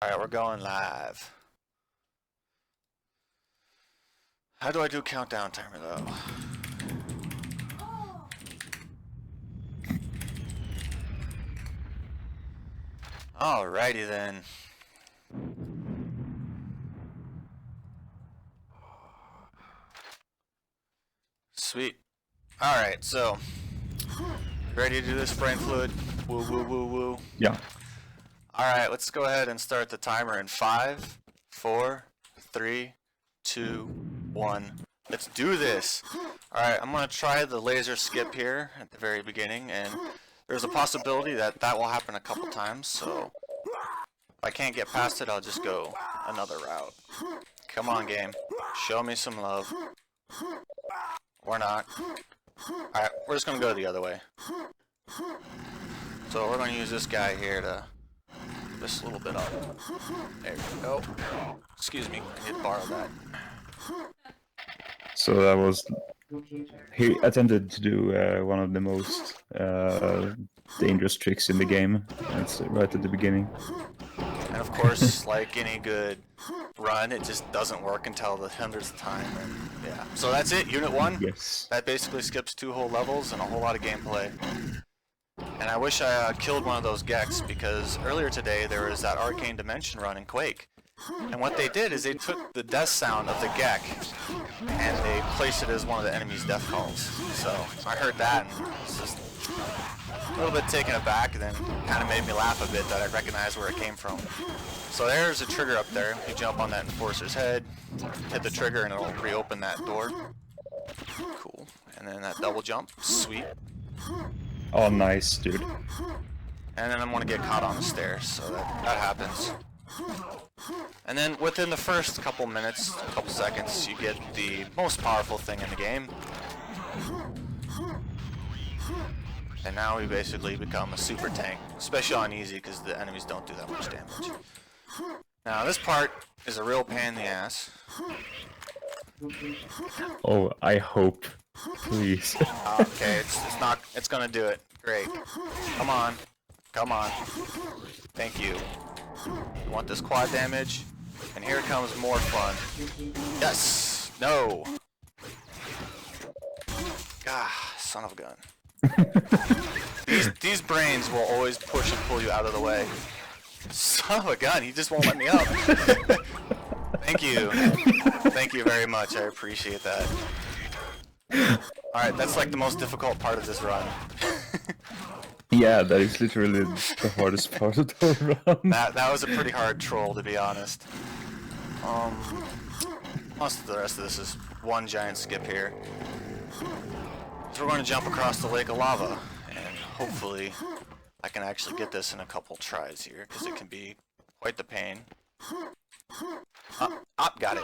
Alright, we're going live. How do I do countdown timer though? Alrighty then. Sweet. Alright, so ready to do this brain fluid? Woo woo woo woo. Yeah. Alright, let's go ahead and start the timer in 5, 4, 3, 2, 1. Let's do this! Alright, I'm gonna try the laser skip here at the very beginning, and there's a possibility that that will happen a couple times, so if I can't get past it, I'll just go another route. Come on, game. Show me some love. Or not. Alright, we're just gonna go the other way. So we're gonna use this guy here to just a little bit up. There we go. Excuse me, I need to borrow that. So that was. He attempted to do one of the most dangerous tricks in the game. That's right at the beginning. And of course, like any good run, it just doesn't work until the 100th time. And yeah. So that's it, Unit 1. Yes. That basically skips 2 whole levels and a whole lot of gameplay. And I wish I killed one of those Geks, because earlier today there was that Arcane Dimension run in Quake. And what they did is they took the death sound of the Gek and they placed it as one of the enemy's death calls. So I heard that and it's just a little bit taken aback, and then kind of made me laugh a bit that I recognized where it came from. So there's a trigger up there. You jump on that Enforcer's head, hit the trigger, and it'll reopen that door. Cool. And then that double jump. Sweet. Oh, nice, dude. And then I'm going to get caught on the stairs, so that happens. And then within the first couple minutes, couple seconds, you get the most powerful thing in the game. And now we basically become a super tank, especially on easy because the enemies don't do that much damage. Now this part is a real pain in the ass. Oh, I hope. Please. Okay, it's gonna do it. Great. Come on. Come on. Thank you. You want this quad damage? And here comes more fun. Yes! No! Ah, son of a gun. These brains will always push and pull you out of the way. Son of a gun, he just won't let me up. Thank you. Thank you very much, I appreciate that. Alright, that's like the most difficult part of this run. Yeah, that is literally the hardest part of the run. That was a pretty hard troll, to be honest. Most of the rest of this is one giant skip here. So we're going to jump across the lake of lava, and hopefully I can actually get this in a couple tries here, because it can be quite the pain. Got it.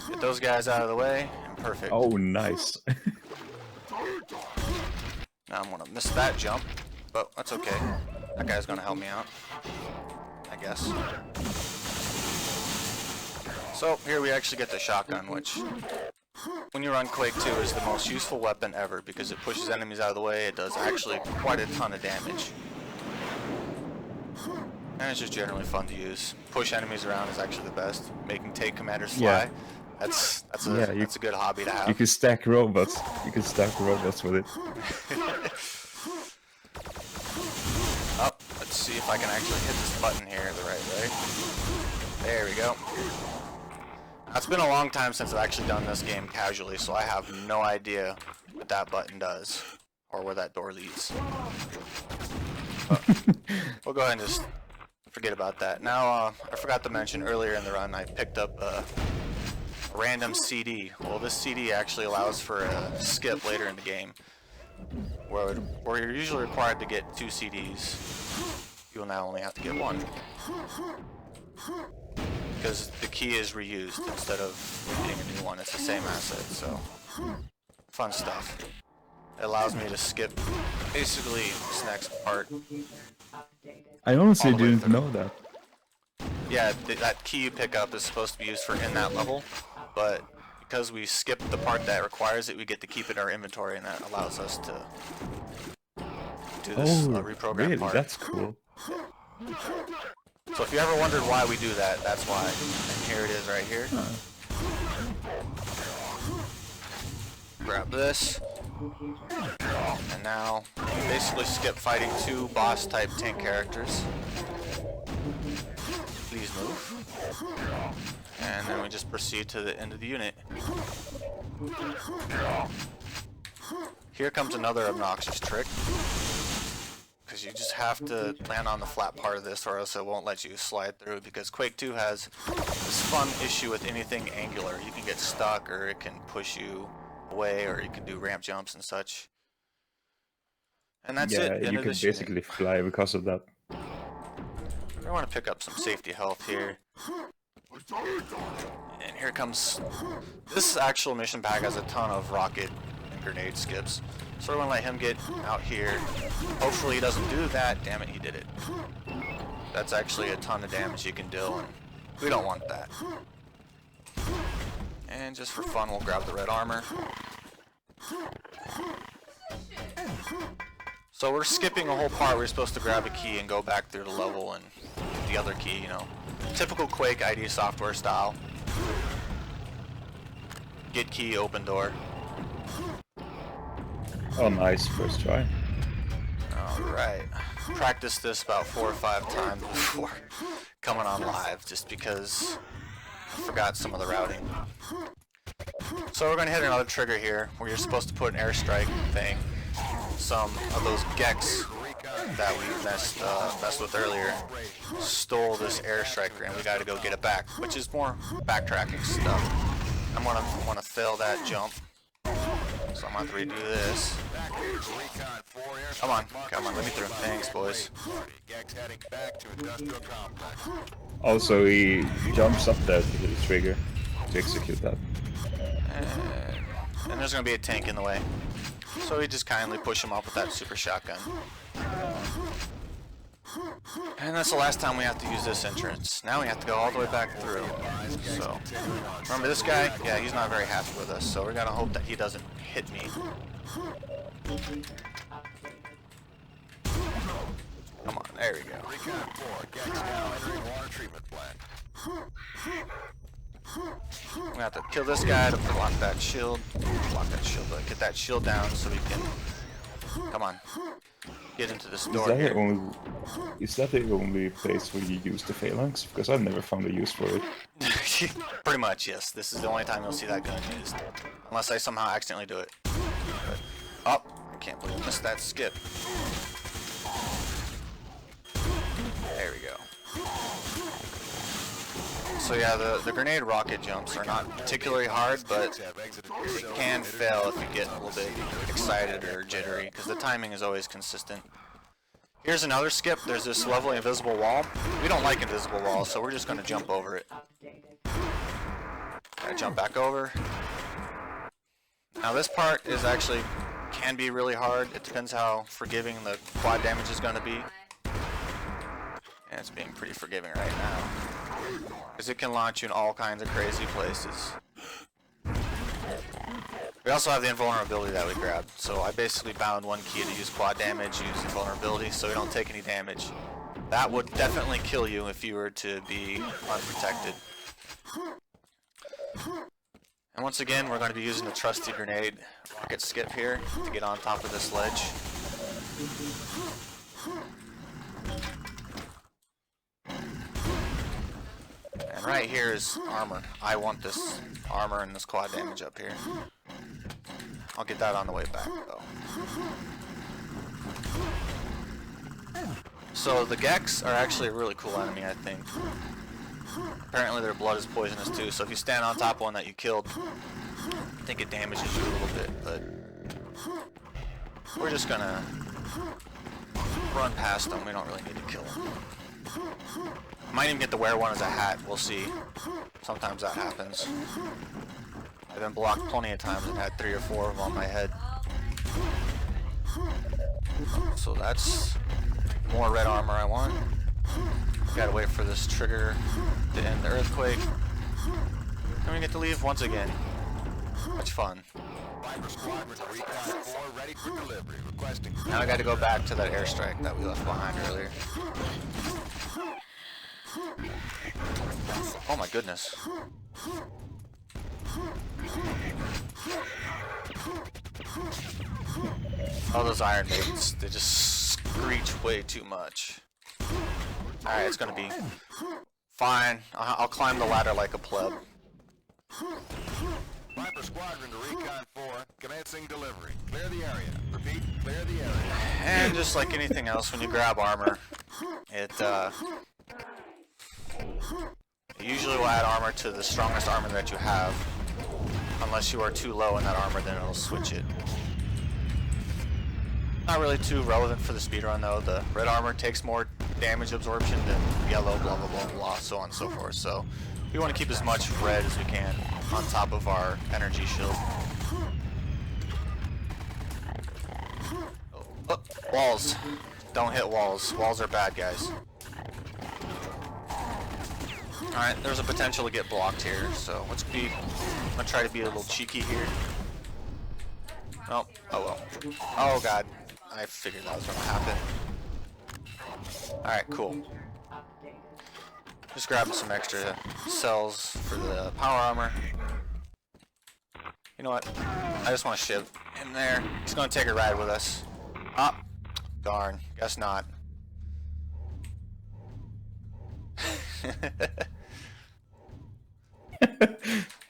Get those guys out of the way, and perfect. Oh, nice. Now I'm gonna miss that jump, but that's okay. That guy's gonna help me out, I guess. So here we actually get the shotgun, which, when you run Quake 2, is the most useful weapon ever because it pushes enemies out of the way. It does actually quite a ton of damage. And it's just generally fun to use. Push enemies around is actually the best. Making tank commanders fly. Yeah. That's a good hobby to have. You can stack robots. You can stack robots with it. Oh, let's see if I can actually hit this button here the right way. There we go. Now, it's been a long time since I've actually done this game casually, so I have no idea what that button does or where that door leads. But we'll go ahead and just forget about that. Now, I forgot to mention earlier in the run, I picked up a random CD. Well, this CD actually allows for a skip later in the game, where you're usually required to get 2 CDs. You will now only have to get 1, because the key is reused instead of getting a new one. It's the same asset, so fun stuff. It allows me to skip basically this next part. I honestly All the way didn't through. know that. Yeah, that key you pick up is supposed to be used for in that level, but because we skipped the part that requires it, we get to keep it in our inventory, and that allows us to do this reprogram really? part. That's cool. So if you ever wondered why we do that, that's why. And here it is right here. Grab this. And now, you basically skip fighting 2 boss-type tank characters. Please move. And then we just proceed to the end of the unit. Here comes another obnoxious trick. Because you just have to land on the flat part of this or else it won't let you slide through, because Quake 2 has this fun issue with anything angular. You can get stuck, or it can push you away, or you can do ramp jumps and such. And that's it. Yeah, you can basically fly because of that. I want to pick up some safety health here. And here comes... This actual mission pack has a ton of rocket and grenade skips. So we're going to let him get out here. Hopefully he doesn't do that. Damn it, he did it. That's actually a ton of damage you can deal, and we don't want that. And just for fun, we'll grab the red armor. So we're skipping a whole part. We're supposed to grab a key and go back through the level and get the other key, you know. Typical Quake ID software style. Get key, open door. Oh, nice. First try. Alright. Practiced this about 4 or 5 times before coming on live, just because I forgot some of the routing. So we're going to hit another trigger here, where you're supposed to put an airstrike thing. Some of those Geks that we messed with earlier stole this airstrike and we got to go get it back, which is more backtracking stuff. I'm going to want to fail that jump. So I'm going to have to redo this. Come on, let me through. Thanks, boys. Also, he jumps up there to hit the trigger to execute that. And there's going to be a tank in the way. So we just kindly push him up with that super shotgun. And that's the last time we have to use this entrance. Now we have to go all the way back through. So, remember this guy? Yeah, he's not very happy with us, so we're gonna hope that he doesn't hit me. Come on, there we go. We're gonna have to kill this guy to block that shield. Get that shield down so we can... Come on. Get into this door. Is that the only place where you use the phalanx? Because I've never found a use for it. Pretty much, yes. This is the only time you'll see that gun used. Unless I somehow accidentally do it. But, oh, I can't believe I missed that skip. There we go. So yeah, the grenade rocket jumps are not particularly hard, but it can fail if you get a little bit excited or jittery, because the timing is always consistent. Here's another skip. There's this lovely invisible wall. We don't like invisible walls, so we're just going to jump over it. Gotta jump back over. Now this part is actually can be really hard. It depends how forgiving the quad damage is going to be. And it's being pretty forgiving right now, because it can launch you in all kinds of crazy places. We also have the invulnerability that we grabbed, so I basically bound one key to use quad damage, use invulnerability, so we don't take any damage. That would definitely kill you if you were to be unprotected. And once again, we're going to be using the trusty grenade rocket skip here to get on top of this ledge. And right here is armor. I want this armor and this quad damage up here. I'll get that on the way back though. So the Geks are actually a really cool enemy, I think. Apparently their blood is poisonous too, so if you stand on top of one that you killed, I think it damages you a little bit, but we're just gonna run past them. We don't really need to kill them. Might even get to wear one as a hat, we'll see. Sometimes that happens. I've been blocked plenty of times and had 3 or 4 of them on my head. So that's more red armor I want. Gotta wait for this trigger to end the earthquake. And we get to leave once again. Much fun. Now I gotta go back to that airstrike that we left behind earlier. Oh my goodness. All those Iron Maidens, they just screech way too much. Alright, it's gonna be fine. I'll climb the ladder like a pleb. Viper Squadron to Recon 4, commencing delivery. Clear the area. Repeat, clear the area. And just like anything else, when you grab armor, it usually will add armor to the strongest armor that you have. Unless you are too low in that armor, then it'll switch it. Not really too relevant for the speedrun though. The red armor takes more damage absorption than yellow, blah blah blah blah, so on and so forth. So we want to keep as much red as we can on top of our energy shield. Oh, walls. Don't hit walls. Walls are bad, guys. Alright, there's a potential to get blocked here, so I'm gonna try to be a little cheeky here. Oh well. Oh god. I figured that was gonna happen. Alright, cool. Just grabbing some extra cells for the power armor. You know what? I just want to ship in there. He's gonna take a ride with us. Ah, darn. Guess not.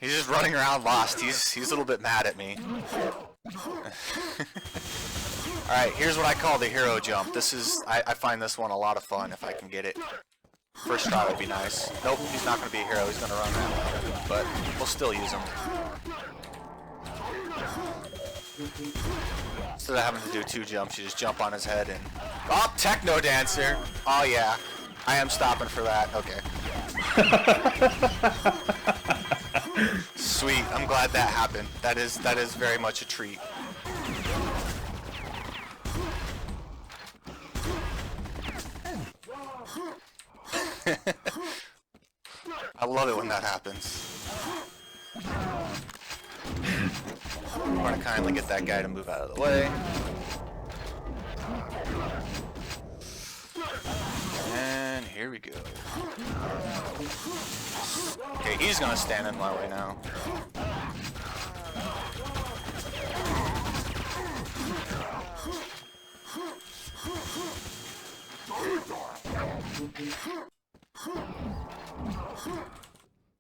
He's just running around lost. He's a little bit mad at me. Alright, here's what I call the hero jump. This is, I find this one a lot of fun if I can get it. First try would be nice. Nope, he's not going to be a hero. He's going to run that way. But we'll still use him. Instead of having to do 2 jumps, you just jump on his head and... Oh, Techno Dancer! Oh yeah, I am stopping for that. Okay. Sweet, I'm glad that happened. That is very much a treat. I love it when that happens. I want to kindly get that guy to move out of the way. And here we go. Okay, he's gonna stand in my way now.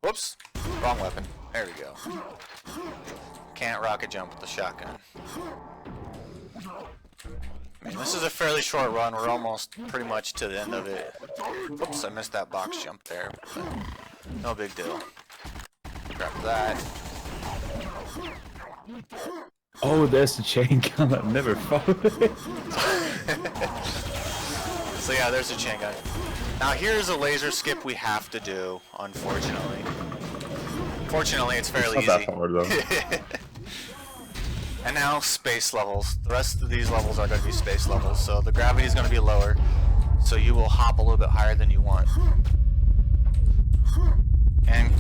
Whoops, wrong weapon. There we go. Can't rocket jump with the shotgun. I mean, this is a fairly short run. We're almost pretty much to the end of it. Oops, I missed that box jump there. But no big deal. Grab that. Oh, there's the chain gun. I've never followed it. So yeah, there's a chain gun. Now here's a laser skip we have to do, unfortunately. Fortunately, it's fairly easy. Not that hard though. And now space levels. The rest of these levels are going to be space levels, so the gravity is going to be lower, so you will hop a little bit higher than you want. And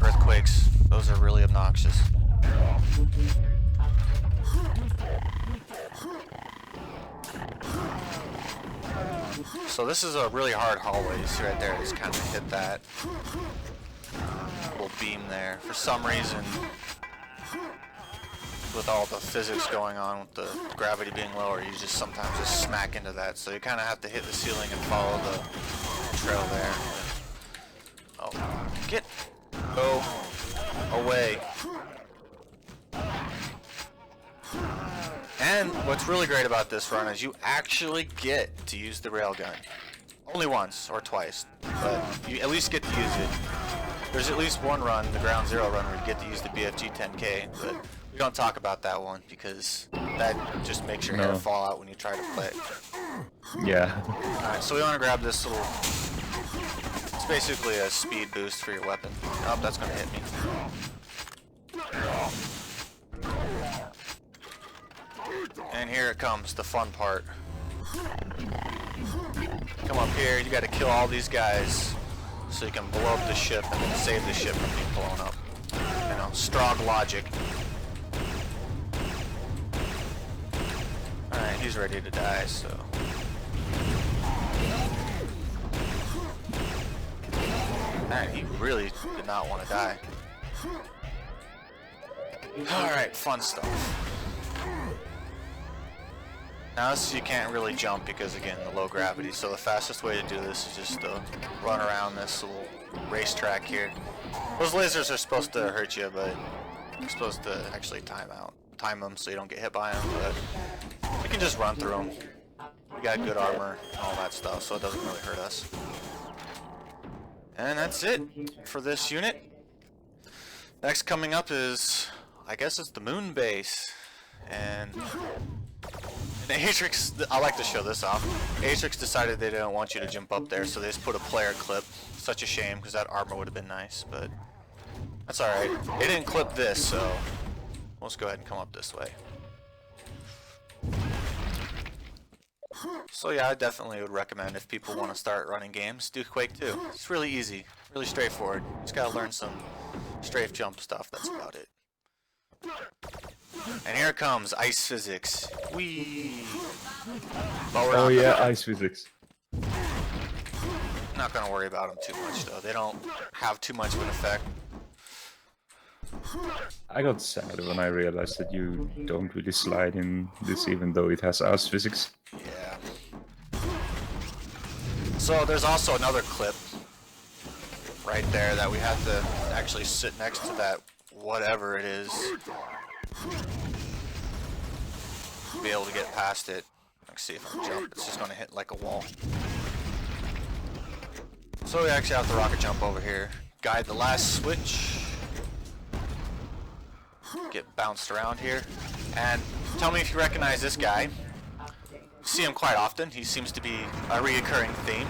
earthquakes, those are really obnoxious. So this is a really hard hallway. You see right there, just kind of hit that little beam there. For some reason, with all the physics going on with the gravity being lower, you just sometimes just smack into that. So you kind of have to hit the ceiling and follow the trail there. Oh, go away. And what's really great about this run is you actually get to use the railgun. Only once or twice, but you at least get to use it. There's at least one run, the Ground Zero run, where you get to use the BFG 10K, but we don't talk about that one because that just makes your hair fall out when you try to play it. Yeah. Alright, so we want to grab this little... It's basically a speed boost for your weapon. Oh, that's going to hit me. And here it comes, the fun part. Come up here, you gotta kill all these guys so you can blow up the ship and then save the ship from being blown up. You know, strong logic. Alright, he's ready to die, so... Man, he really did not want to die. Alright, fun stuff. Now this you can't really jump because again the low gravity, so the fastest way to do this is just to run around this little racetrack here. Those lasers are supposed to hurt you, but you're supposed to actually time them so you don't get hit by them, but you can just run through them. We got good armor and all that stuff, so it doesn't really hurt us. And that's it for this unit. Next coming up is, I guess it's the moon base. And Atrix, I like to show this off. Atrix decided they didn't want you to jump up there, so they just put a player clip. Such a shame, because that armor would have been nice, but that's alright. They didn't clip this, so let's go ahead and come up this way. So yeah, I definitely would recommend if people want to start running games, do Quake 2. It's really easy, really straightforward. Just gotta learn some strafe jump stuff, that's about it. And here it comes, ice physics. Whee! Oh yeah, ice physics. Not gonna worry about them too much though. They don't have too much of an effect. I got sad when I realized that you don't really slide in this even though it has ice physics. Yeah. So there's also another clip right there that we have to actually sit next to that whatever it is. Be able to get past it. Let's see if I can jump. It's just gonna hit like a wall. So we actually have to rocket jump over here. Guide the last switch. Get bounced around here. And tell me if you recognize this guy. You see him quite often. He seems to be a reoccurring theme.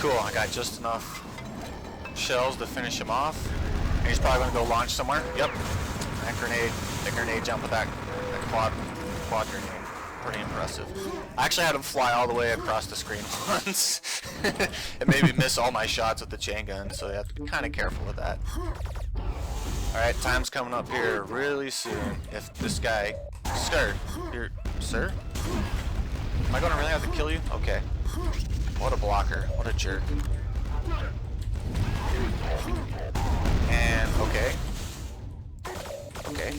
Cool, I got just enough shells to finish him off. And he's probably gonna go launch somewhere. Yep. That grenade jump with that quad grenade. Pretty impressive. I actually had him fly all the way across the screen once. It made me miss all my shots with the chain gun, so you have to be kind of careful with that. Alright, time's coming up here really soon. If this guy... Sir? Am I gonna really have to kill you? Okay. What a blocker. What a jerk. And, okay. Okay.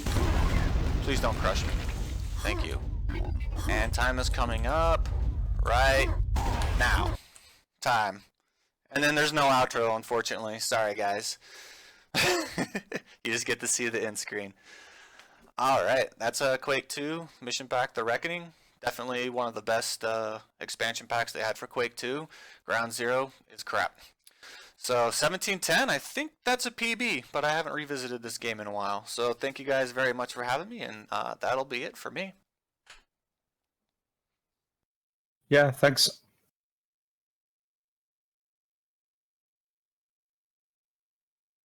Please don't crush me. Thank you. And time is coming up right now. Time. And then there's no outro, unfortunately. Sorry, guys. You just get to see the end screen. Alright, that's Quake 2 Mission Pack The Reckoning. Definitely one of the best expansion packs they had for Quake 2. Ground Zero is crap. So 1710, I think that's a PB, but I haven't revisited this game in a while. So thank you guys very much for having me, and that'll be it for me. Yeah, thanks.